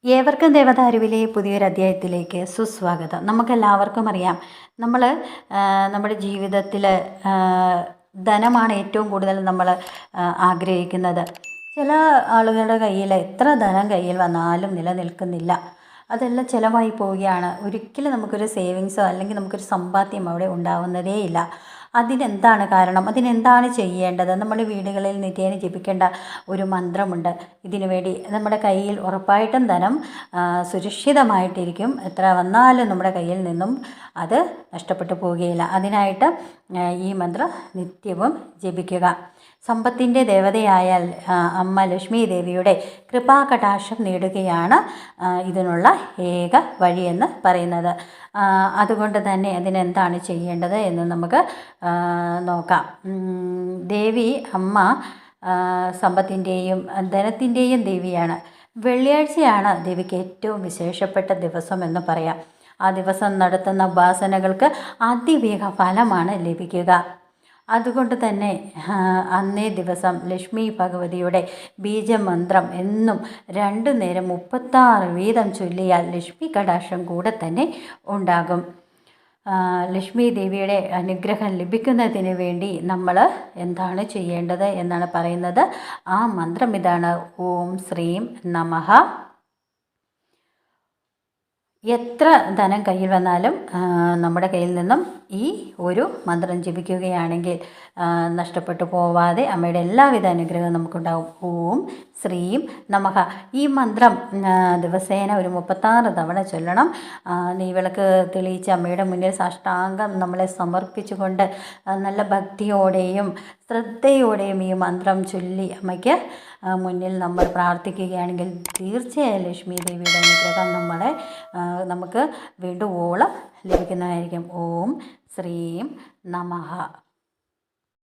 ഏവർക്കും ദേവദാരുവിലെ പുതിയൊരു അധ്യായത്തിലേക്ക് സുസ്വാഗതം. നമുക്കെല്ലാവർക്കും അറിയാം, നമ്മൾ നമ്മുടെ ജീവിതത്തിൽ ധനമാണ് ഏറ്റവും കൂടുതൽ നമ്മൾ ആഗ്രഹിക്കുന്നത്. ചില ആളുകളുടെ കയ്യിൽ എത്ര ധനം കയ്യിൽ വന്നാലും നിലനിൽക്കുന്നില്ല, അതെല്ലാം ചിലവായി പോവുകയാണ്. ഒരിക്കലും നമുക്കൊരു സേവിങ്സോ അല്ലെങ്കിൽ നമുക്കൊരു സമ്പാദ്യം അവിടെ ഉണ്ടാവുന്നതേയില്ല. അതിനെന്താണ് കാരണം? അതിനെന്താണ് ചെയ്യേണ്ടത്? നമ്മൾ വീടുകളിൽ നിത്യേന ജപിക്കേണ്ട ഒരു മന്ത്രമുണ്ട്. ഇതിനു വേണ്ടി നമ്മുടെ കയ്യിൽ ഉറപ്പായിട്ടും ധനം സുരക്ഷിതമായിട്ടിരിക്കും. എത്ര വന്നാലും നമ്മുടെ കയ്യിൽ നിന്നും അത് നഷ്ടപ്പെട്ടു പോവുകയില്ല. അതിനായിട്ട് ഈ മന്ത്രം നിത്യവും ജപിക്കുക. സമ്പത്തിൻ്റെ ദേവതയായ അമ്മ ലക്ഷ്മി ദേവിയുടെ കൃപാകടാക്ഷം നേടുകയാണ് ഇതിനുള്ള ഏക വഴിയെന്ന് പറയുന്നത്. അതുകൊണ്ട് തന്നെ അതിനെന്താണ് ചെയ്യേണ്ടത് എന്ന് നമുക്ക് നോക്കാം. ദേവി അമ്മ സമ്പത്തിൻ്റെയും ധനത്തിൻ്റെയും ദേവിയാണ്. വെള്ളിയാഴ്ചയാണ് ദേവിക്ക് ഏറ്റവും വിശേഷപ്പെട്ട ദിവസം എന്ന് പറയാം. ആ ദിവസം നടത്തുന്ന ഉപാസനകൾക്ക് അതിവേഗ ഫലമാണ് ലഭിക്കുക. അതുകൊണ്ട് തന്നെ അന്നേ ദിവസം ലക്ഷ്മി ഭഗവതിയുടെ ബീജമന്ത്രം എന്നും 2 നേരം 36 വീതം ചൊല്ലിയാൽ ലക്ഷ്മി കടാക്ഷം കൂടെ തന്നെ ഉണ്ടാകും. ലക്ഷ്മി ദേവിയുടെ അനുഗ്രഹം ലഭിക്കുന്നതിന് വേണ്ടി നമ്മൾ എന്താണ് ചെയ്യേണ്ടത് എന്നാണ് പറയുന്നത്. ആ മന്ത്രം ഇതാണ്: ഓം ശ്രീം നമഃ. എത്ര ധനം കയ്യിൽ വന്നാലും നമ്മുടെ കയ്യിൽ നിന്നും ഈ ഒരു മന്ത്രം ജപിക്കുകയാണെങ്കിൽ നഷ്ടപ്പെട്ടു പോവാതെ അമ്മയുടെ എല്ലാവിധ അനുഗ്രഹവും നമുക്കുണ്ടാവും. ഓം ശ്രീം നമഃ. ഈ മന്ത്രം ദിവസേന ഒരു 36 തവണ ചൊല്ലണം. നെയ്വിളക്ക് തെളിയിച്ച് അമ്മയുടെ മുന്നിൽ സാഷ്ടാംഗം നമ്മളെ സമർപ്പിച്ചുകൊണ്ട് നല്ല ഭക്തിയോടെയും ശ്രദ്ധയോടെയും ഈ മന്ത്രം ചൊല്ലി അമ്മയ്ക്ക് മുന്നിൽ നമ്മൾ പ്രാർത്ഥിക്കുകയാണെങ്കിൽ തീർച്ചയായും ലക്ഷ്മി ദേവിയുടെ അനുഗ്രഹം നമുക്ക് വീണ്ടും ഓളം ലഭിക്കുന്നതായിരിക്കും. ഓം ശ്രീം നമഃ.